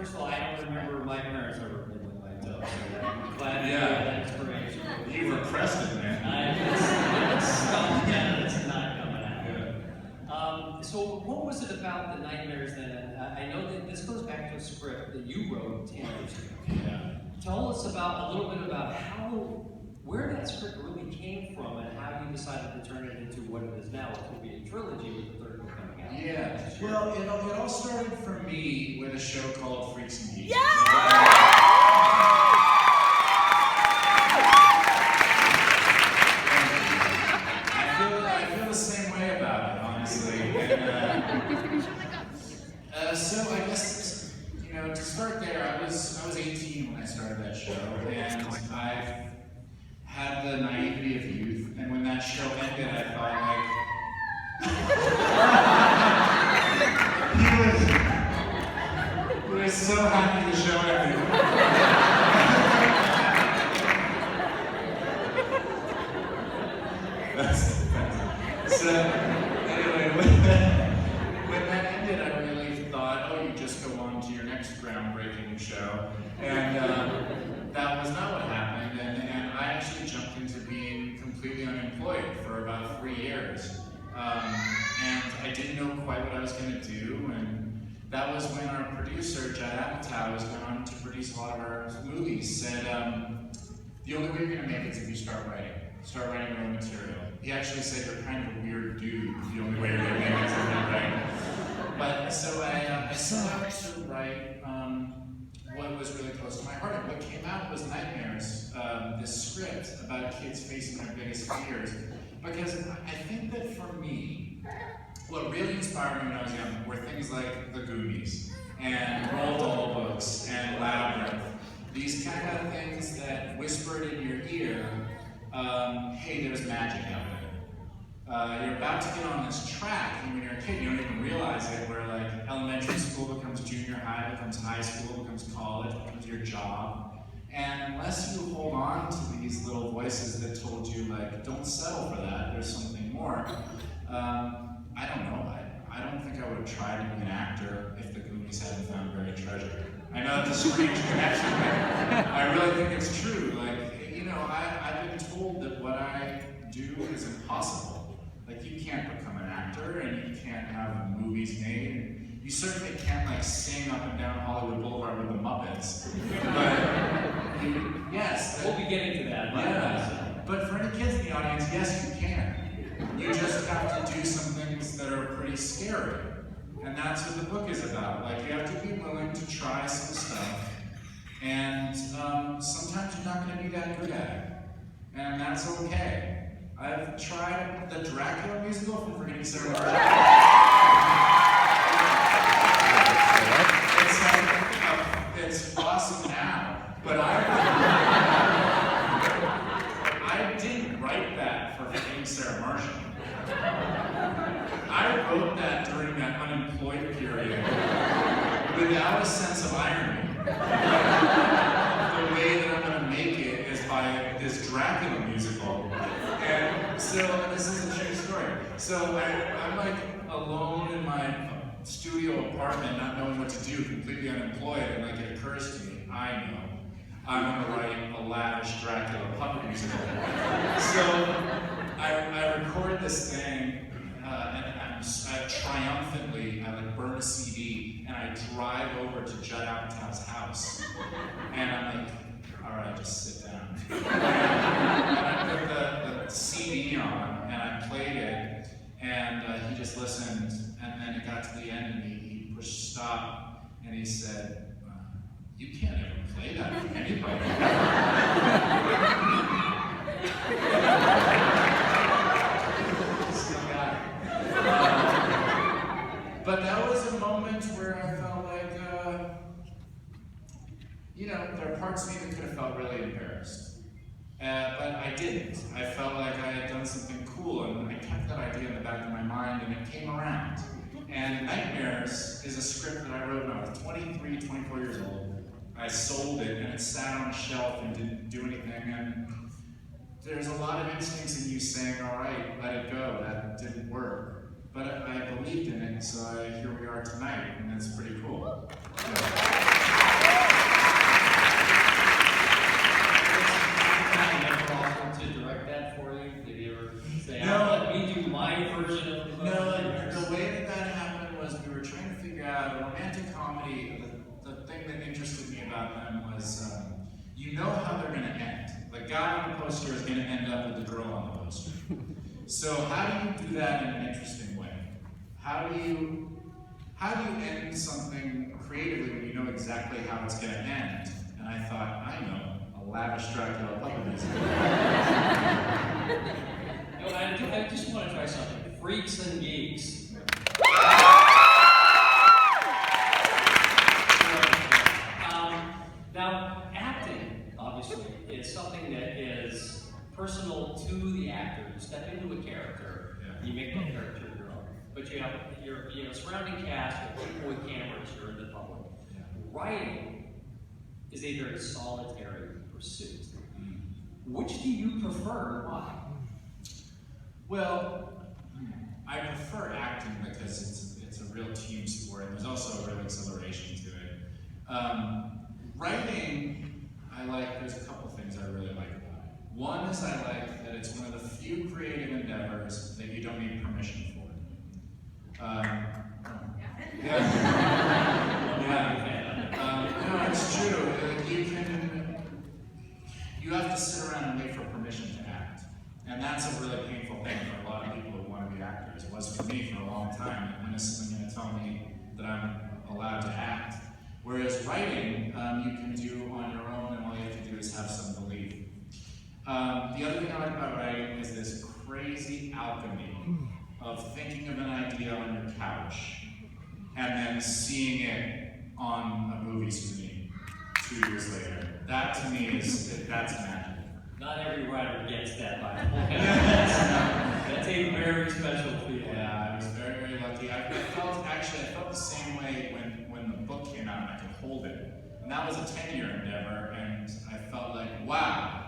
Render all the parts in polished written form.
first of all, I don't remember my parents ever playing with my toes, so I'm glad to hear that inspiration. You repressed it, man. It's stuck down, it's not coming out. So what was it about the nightmares then? I know that this goes back to a script that you wrote 10 years ago. Yeah. Tell us a little bit about where that script really came from and how you decided to turn it into what it is now, which will be a trilogy with the third one coming out. Yeah, well, it all started for me with a show called Freaks and Geeks. Yeah! I feel the same way about it, honestly. And, so I guess, you know, to start there, I was 18 when I started that show, and I had the naivety of youth, and when that show ended, I felt like he was so happy the show ended. So anyway, when that ended, I really thought, oh, you just go on to your next groundbreaking show, and that was not what happened. And I actually jumped into being completely unemployed for about 3 years, and I didn't know quite what I was going to do. And that was when our producer, Judd Apatow, who's gone on to produce a lot of our movies, said, the only way you're going to make it is if you start writing your own material. He actually said, you're kind of a weird dude, the only way you're going to make it is if you write. But so I set out to write what was really close to my heart. And what came out was Nightmares, this script about kids facing their biggest fears. Because I think that for me, what really inspired me when I was young were things like The Goonies, and Roald Dahl books, and Labyrinth. These kind of things that whispered in your ear, hey, there's magic out there. You're about to get on this track, and when you're a kid, you don't even realize it, where like elementary school becomes junior high, becomes high school, becomes college, becomes your job. And unless you hold on to these little voices that told you, like, don't settle for that, there's something more, I don't know. I don't think I would have tried to be an actor if the Goonies hadn't found buried treasure. I know that's a strange connection, but I really think it's true. Like, you know, I've been told that what I do is impossible. Like, you can't become an actor, and you can't have movies made, and you certainly can't, like, sing up and down Hollywood Boulevard with the Muppets. But, yes. We'll be getting to that. Yeah. But for any kids in the audience, yes, you can. You just have to do some things that are pretty scary. And that's what the book is about. Like, you have to be willing to try some stuff. And sometimes you're not going to be that good at it. And that's okay. I've tried the Dracula musical from Forgetting Sarah It's awesome now, but I didn't write that for Forgetting Sarah Marshall. I wrote that during that unemployed period without a sense of irony. The way that I'm going to make it is by this Dracula musical. And so, this is a true story. So I'm like alone in my studio apartment, not knowing what to do, completely unemployed, and like it occurs to me, I know, I'm going to write a lavish Dracula puppet musical. So I record this thing, and I triumphantly, I like burn a CD, and I drive over to Judd Apatow's house, and I'm like, all right, just sit down. And I put the CD on, and I played it, and he just listened, and then it got to the end, and he pushed stop, and he said, you can't ever play that for anybody. Still got it. But that was a moment where I felt like, you know, there are parts of me that could have felt really embarrassed. But I didn't. I felt like I had done something cool, and I kept that idea in the back of my mind, and it came around. And Nightmares is a script that I wrote when I was 23, 24 years old. I sold it, and it sat on a shelf and didn't do anything, and there's a lot of instincts in you saying, all right, let it go, that didn't work. But I believed in it, so here we are tonight, and it's pretty cool. Yeah. No, the way that happened was we were trying to figure out a romantic comedy. The thing that interested me about them was, you know how they're going to end. The guy on the poster is going to end up with the girl on the poster. So how do you do that in an interesting way? How do you end something creatively when you know exactly how it's going to end? And I thought, I know, a lavish Dracula puppet music. I just want to try something. Freaks and Geeks. Now, acting, obviously, is something that is personal to the actor. You step into a character, you make that character your own. But you have your surrounding cast, you have people with cameras, you're in the public. Writing is a very solitary pursuit. Which do you prefer and why? Well, I prefer acting because it's a real team sport, and there's also a real exhilaration to it. Writing, there's a couple things I really like about it. One is I like that it's one of the few creative endeavors that you don't need permission for. No, it's true. You have to sit around and wait for permission to act. And that's a really painful thing for a lot of people who want to be actors. It was for me for a long time. When is someone going to tell me that I'm allowed to act? Whereas writing, you can do on your own, and all you have to do is have some belief. The other thing I like about writing is this crazy alchemy of thinking of an idea on your couch and then seeing it on a movie screen 2 years later. That to me that's magic. Not every writer gets that, by the way. That's a very special feeling. Yeah, I was very, very lucky. I felt the same way when the book came out and I could hold it. And that was a 10-year endeavor, and I felt like, wow,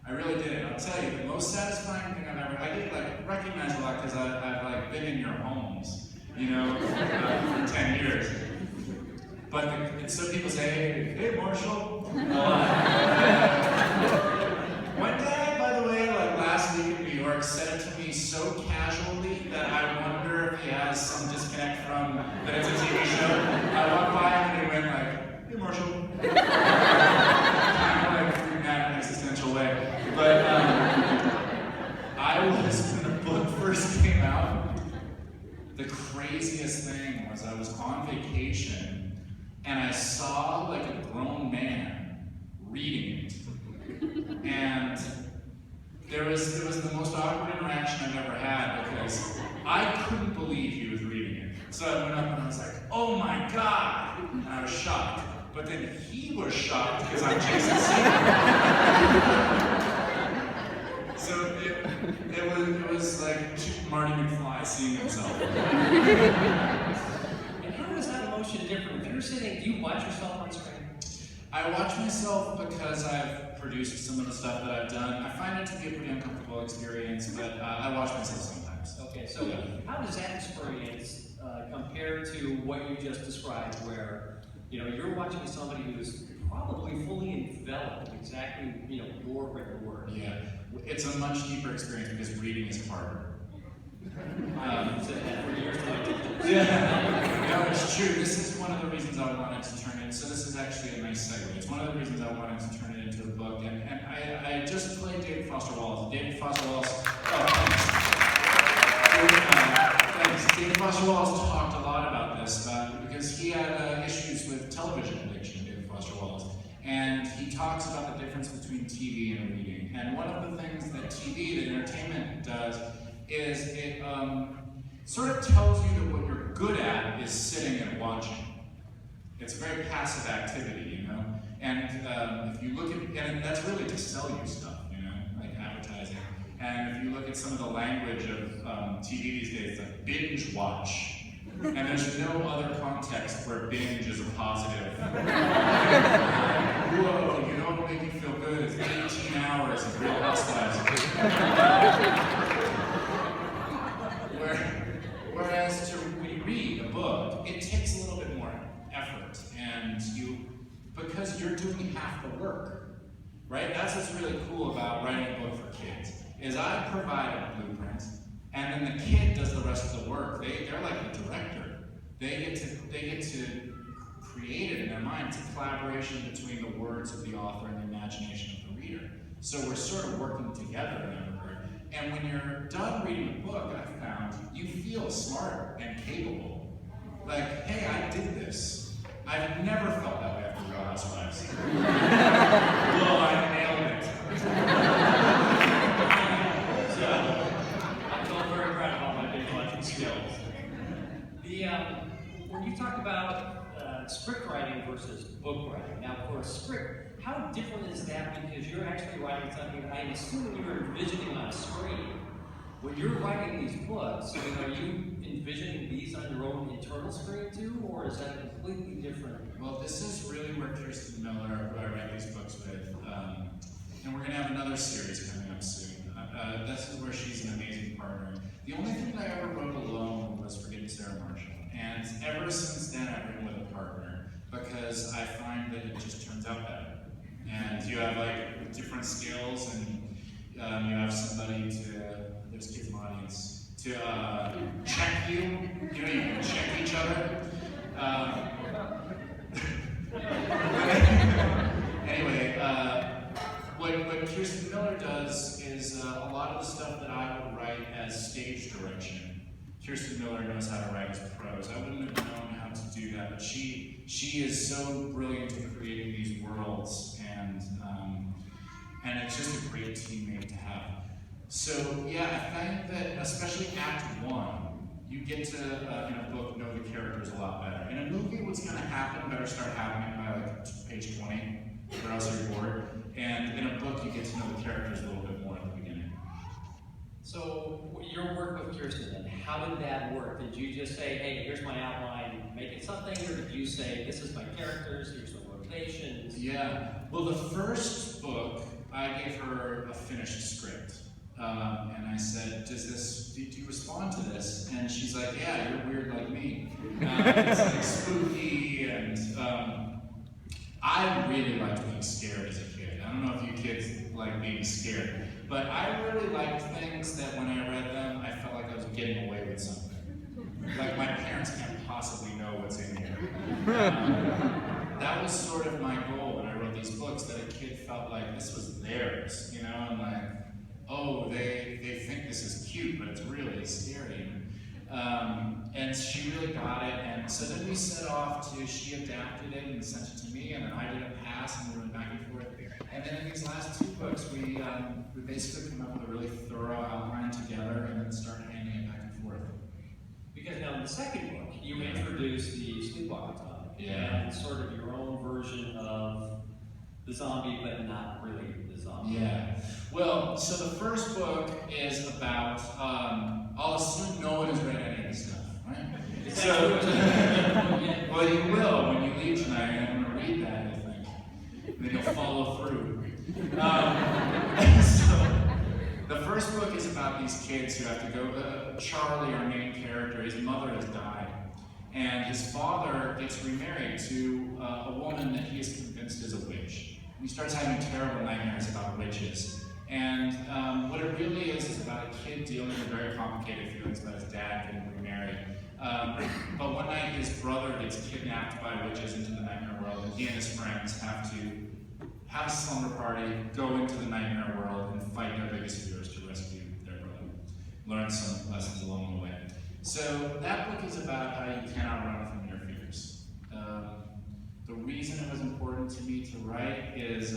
I really did it. I'll tell you, the most satisfying thing I did recognize a lot because I've been in your homes, for 10 years. But so people say, hey Marshall. One guy, by the way, last week in New York, said it to me so casually that I wonder if he has some disconnect from that it's a TV show. I walked by him and he went hey Marshall. Kind of freaking out in an existential way. But when the book first came out, the craziest thing was I was on vacation and I saw a grown man reading it. And there was the most awkward interaction I've ever had because I couldn't believe he was reading it. So I went up and I was like, oh my God! And I was shocked. But then he was shocked because I'm Jason Segel. So it was like Marty McFly seeing himself. And how is that emotion different? If you're sitting, do you watch yourself on screen? I watch myself because I've produced some of the stuff that I've done. I find it to be a pretty uncomfortable experience, but I watch myself sometimes. Okay, so how does that experience compare to what you just described, where you're watching somebody who's probably fully enveloped in exactly your written word? Yeah, it's a much deeper experience because reading is harder. I've said that for years. No, it's true. This is one of the reasons I wanted to turn it. So this is actually a nice segue. It's one of the reasons I wanted to turn it into a book. And I just played David Foster Wallace. David Foster Wallace. Oh, thanks. David Foster Wallace talked a lot about this because he had issues with television addiction. David Foster Wallace, and he talks about the difference between TV and reading. And one of the things that TV, the entertainment, does is it sort of tells you that what you're good at is sitting and watching. It's a very passive activity, And if you look at, and that's really to sell you stuff, like advertising. And if you look at some of the language of TV these days, it's like binge watch. And there's no other context where binge is a positive. Whoa, you know what will make you feel good? It's 18 hours of Real Housewives. Whereas when you read a book, it takes a little bit more effort, and because you're doing half the work, right? That's what's really cool about writing a book for kids, is I provide a blueprint, and then the kid does the rest of the work. They're like the director. They get to create it in their mind. It's a collaboration between the words of the author and the imagination of the reader. So we're sort of working together in that regard. And when you're done reading a book, I've found, you feel smart and capable. Like, hey, I did this. I've never felt that way after Real Housewives. Well, I nailed it. So, I feel very proud of all my binge watching skills. When you talk about script writing versus book writing, now for a script, how different is that? Because you're actually writing something, I'm assuming you're envisioning on a screen. When you're writing these books, are you envisioning these on your own internal screen too, or is that completely different? Well, this is really where Kirsten Miller, who I write these books with, and we're going to have another series coming up soon. This is where she's an amazing partner. The only thing that I ever wrote alone was Forgetting Sarah Marshall. And ever since then, I've written with a partner because I find that it just turns out better. And you have like different skills, and you have somebody to, there's kids in the audience, to check you. You know, you can check each other. Anyway, what Kirsten Miller does is a lot of the stuff that I would write as stage direction. Kirsten Miller knows how to write as prose. I wouldn't have known how to do that, but she is so brilliant at creating these worlds, and it's just a great teammate to have. So yeah, I think that especially Act 1, you get to, in a book, know the characters a lot better. In a movie, what's going to happen better start happening by like page 20, or else you're bored. And in a book, you get to know the characters a little bit more at the beginning. So your work with Kirsten, then, how did that work? Did you just say, hey, here's my outline, make it something, or did you say, this is my characters, here's the rotations? Yeah, well, the first book, I gave her a finished script. And I said, do you respond to this? And she's like, yeah, you're weird like me. It's like spooky, and I really liked being scared as a kid. I don't know if you kids like being scared, but I really liked things that when I read them, I felt like I was getting away with something. Like my parents can't possibly know what's in here. That was sort of my goal when I wrote these books, that a kid felt like this was theirs, you know, and like, oh, they think this is cute, but it's really scary. And she really got it, and so then we set off to, she adapted it and sent it to me, and then I did a pass, and we went back and forth. And then in these last two books, we basically came up with a really thorough outline together, and then started handing it back and forth. Because now in the second book, you introduced the sleepwalking zombie, and sort of your own version of the zombie, but not really the zombie. Yeah. Well, so the first book is about, I'll assume no one has read any of this stuff, right? So, well, you will when you leave tonight, and I'm going to read that, I think. And then you'll follow through. So, the first book is about these kids who have to go, Charlie, our main character, his mother has died. And his father gets remarried to a woman that he is convinced is a witch. He starts having terrible nightmares about witches. And what it really is about a kid dealing with very complicated feelings about his dad getting remarried. But one night his brother gets kidnapped by witches into the nightmare world, and he and his friends have to have a slumber party, go into the nightmare world, and fight their biggest fears to rescue their brother. Learn some lessons along the way. So that book is about how you cannot run from your fears. The reason it was important to me to write is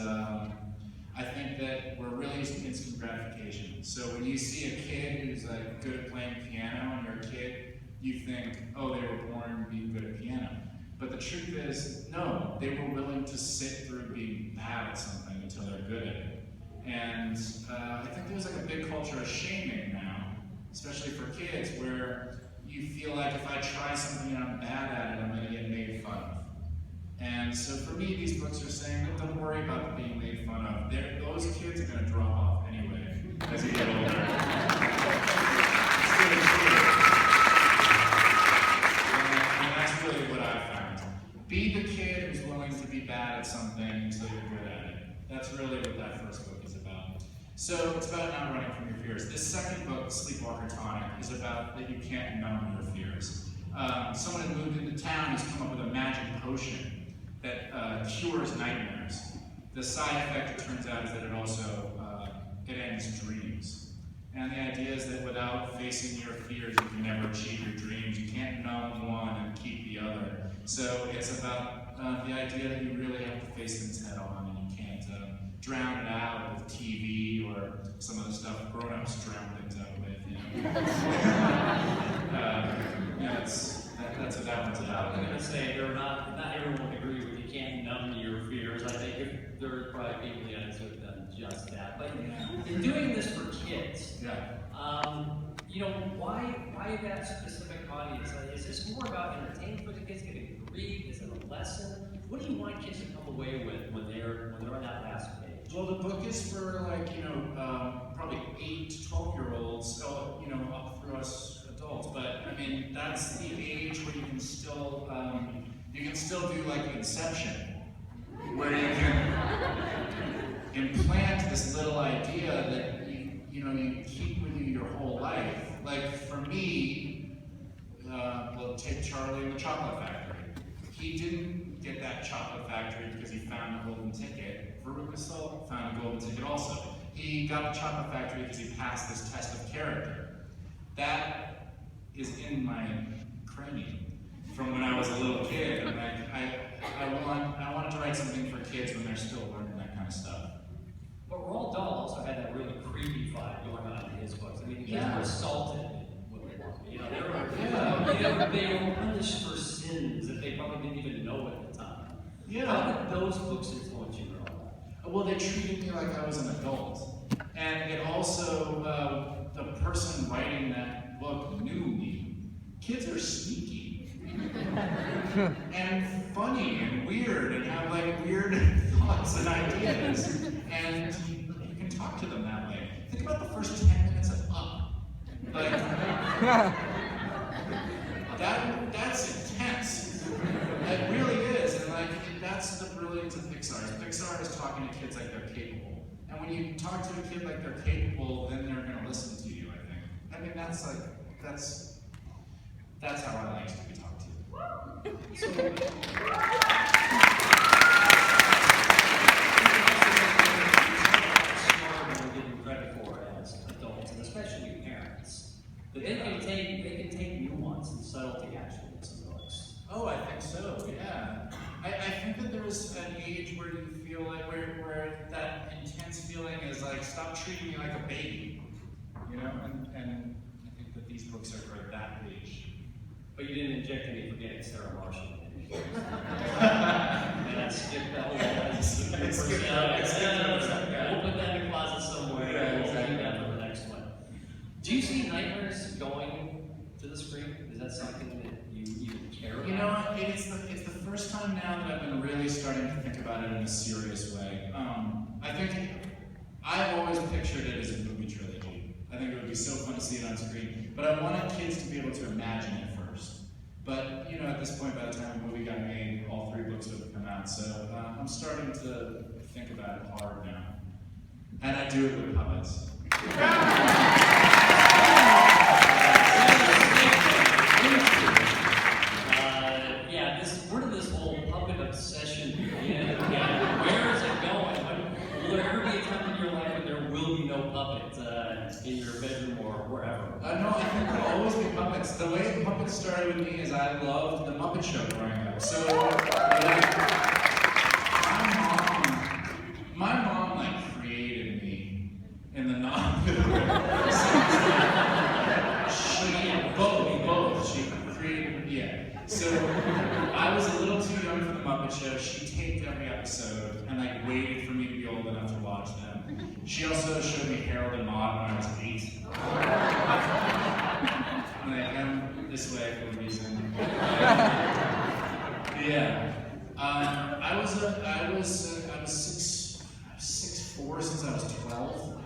I think that we're really instant gratification. So when you see a kid who's like good at playing piano and you're a kid, you think, oh, they were born being good at piano. But the truth is, no, they were willing to sit through being bad at something until they're good at it. And I think there's like a big culture of shaming now, especially for kids, where you feel like if I try something and I'm bad at it, I'm going to get made fun of. And so for me, these books are saying, don't worry about being made fun of. Those kids are going to drop off anyway as you get older. It's really true. And that's really what I found. Be the kid who's willing to be bad at something until you're good at it. That's really what that first book is about. So it's about not running from your fears. This second book, Sleepwalker Tonic, is about that you can't numb your fears. Someone had moved into town who's come up with a magic potion that cures nightmares. The side effect, it turns out, is that it also it ends dreams. And the idea is that without facing your fears, you can never achieve your dreams. You can't numb one and keep the other. So it's about the idea that you really have to face things head on, and you can't drown it out with TV or some of the stuff grown-ups drown things out with. You know? That's what that one's about. I'm going to say not everyone would agree with you can't numb your fears. I think if there are probably people that have done just that. But in doing this for kids, you know, why that specific audience? Is this more about entertainment for the kids, getting to read? Is it a lesson? What do you want kids to come away with when they're on that last page? Well, the book is for probably 8 to 12-year-olds, you know, up through us adults. But I mean, that's the age where you can still do like Inception, where you can implant this little idea that you keep with you your whole life. Like for me, we'll take Charlie and the Chocolate Factory. He didn't get that chocolate factory because he found a golden ticket. Veruca Salt found a golden ticket also. He got the chocolate factory because he passed this test of character. That is in my cranium from when I was a little kid. And I wanted to write something for kids when they're still learning that kind of stuff. But Roald Dahl also had that really creepy vibe going on in his books. I mean, the kids were assaulted in Willy Wonka. You know, they were punished for sins that they probably didn't even know at the time. Yeah. How did those books influence you growing up? Well, they treated me like I was an adult. And it also, the person writing that book knew me. Kids are sneaky. And funny and weird and have like weird thoughts and ideas. And you can talk to them that way. Think about the first 10 minutes of Up. Like, that's intense. It really is. And like, that's the brilliance of Pixar. Pixar is talking to kids like they're capable. And when you talk to a kid like they're capable, then they're going to listen to you, I think. I mean, that's how I like to be talked to. Especially parents, but they can take nuance and subtlety actually in some books. Oh, I think so. Yeah, I think that there's an age where you feel like where that intense feeling is like, stop treating me like a baby, you know. And I think that these books are for that age. But you didn't inject any forgetting Sarah Marshall. And I skipped that whole We'll put that in the closet somewhere. Yeah, exactly. We'll do that for the next one. Do you see Nightmares going to the screen? Is that something that you even care about? You know what? It's the first time now that I've been really starting to think about it in a serious way. I think I've always pictured it as a movie trilogy. I think it would be so fun to see it on screen. But I wanted kids to be able to imagine it first. But, you know, at this point, by the time the movie got made, all 3 books would have come out. So I'm starting to think about it hard now. And I do it with puppets. Where did this whole puppet obsession begin? Where is it going? Will there ever be a time in your life when there will be no puppet in your bedroom or wherever? No, I think there'll always be puppets. The way puppets started with me is I loved the Muppet Show growing up. So, my mom like created me in the both. She created me, yeah. So I was a little too young for the Muppet Show. She taped every episode and like waited for me to be old enough to watch them. She also showed me Harold and Maude when I was 8. Like, I'm this way for a reason. Yeah. I was 6'4" since I was 12.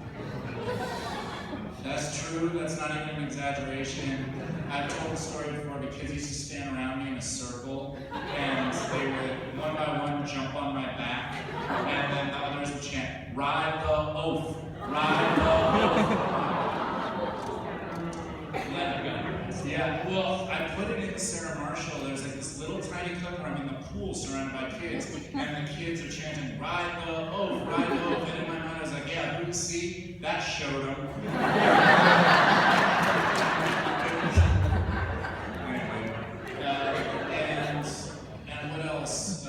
That's true. That's not even an exaggeration. I've told the story before. The kids used to stand around me in a circle, and they would one by one jump on my back, and then the others would chant, "Ride the oaf, ride Well, I put it in Sarah Marshall. There's like this little tiny clip where I'm in the pool surrounded by kids, and the kids are chanting, "Ride the oaf, ride the oaf." And in my mind, I was like, yeah, who see? That showed them. And what else?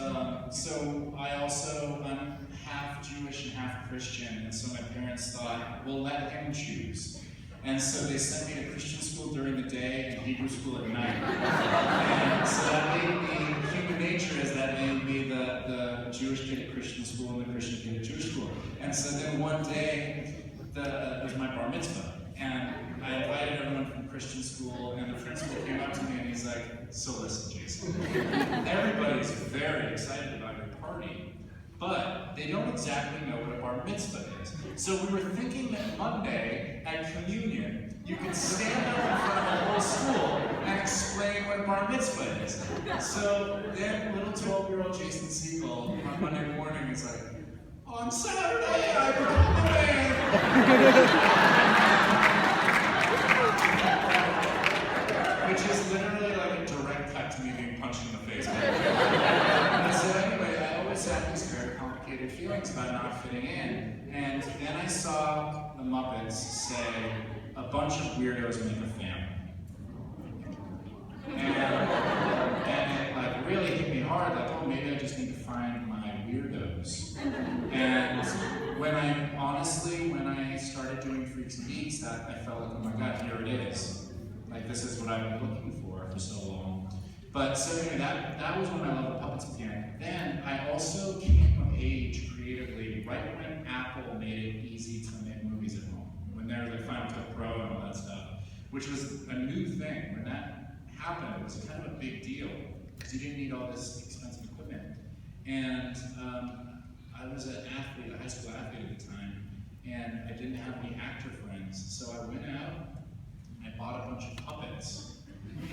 So I'm half Jewish and half Christian, and so my parents thought, we'll let him choose. And so they sent me to Christian school during the day and Hebrew school at night. And so that made me, human nature is that made me the Jewish kid at Christian school and the Christian kid at Jewish school. And so then one day, it was my bar mitzvah. And I invited everyone from Christian school, and the principal came up to me and he's like, so listen, Jason, everybody's very excited about your party, but they don't exactly know what a bar mitzvah is. So we were thinking that Monday at communion, you could stand up in front of the whole school and explain what a bar mitzvah is. So then little 12-year-old Jason Segel on Monday morning is like, on Saturday, I become the man. Which is literally like a direct cut to me being punched in the face. And so anyway, I always had these very complicated feelings about not fitting in. And then I saw the Muppets say, a bunch of weirdos make a family. And it like really hit me hard, like, oh, maybe I just need to find my weirdos. And when I started doing Freaks and Geeks, that I felt like, oh my God, here it is. Like, this is what I've been looking for so long. But so anyway, that was when my love of puppets began. Then I also came of age creatively right when Apple made it easy to make movies at home. When they were the Final Cut Pro and all that stuff, which was a new thing. When that happened, it was kind of a big deal because you didn't need all this expensive equipment. And I was an athlete, a high school athlete at the time, and I didn't have any actor friends, so I went out. I bought a bunch of puppets,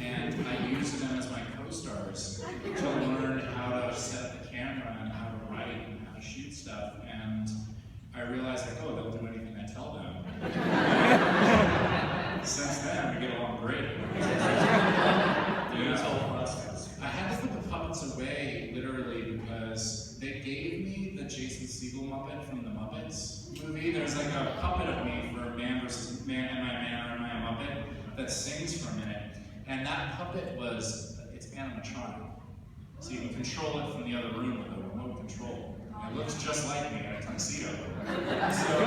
and I used them as my co-stars to learn how to set up the camera and how to write and how to shoot stuff. And I realized, like, oh, they'll do anything I tell them. Since then, we get along great. I had to put the puppets away, literally, because they gave me the Jason Segel Muppet from the Muppets movie. There's like a puppet of me for Man versus Man, Am I a Man or Am I a Muppet, that sings for a minute. And that puppet it's animatronic. So you can control it from the other room with a remote control. And it looks just like me in a tuxedo. So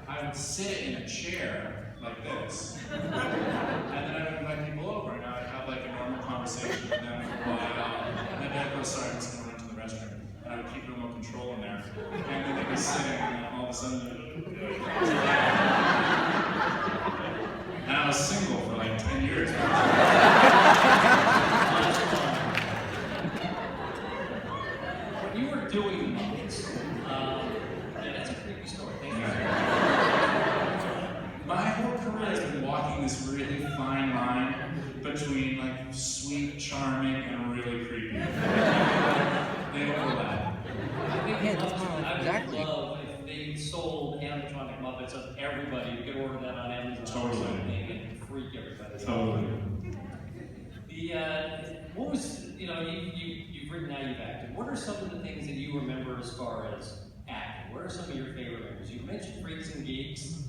I would sit in a chair like this. And then I would invite people over and I would have like a normal conversation with them for a while. And then I'd go, sorry, I'm just going to run to the restroom. And I would keep remote control in there. And then they'd be sitting and then all of a sudden, and I was single for like 10 years. When you were doing Muppets, that's a creepy story. Thank you. My whole career has been walking this really fine line between like sweet, charming, and really creepy. They overlap. I would love if they sold animatronic Muppets of everybody. You could order that on Amazon. Totally. And freak everybody. Totally. What was, you've written now, you've acted. What are some of the things that you remember as far as acting? What are some of your favorite memories? You mentioned Freaks and Geeks.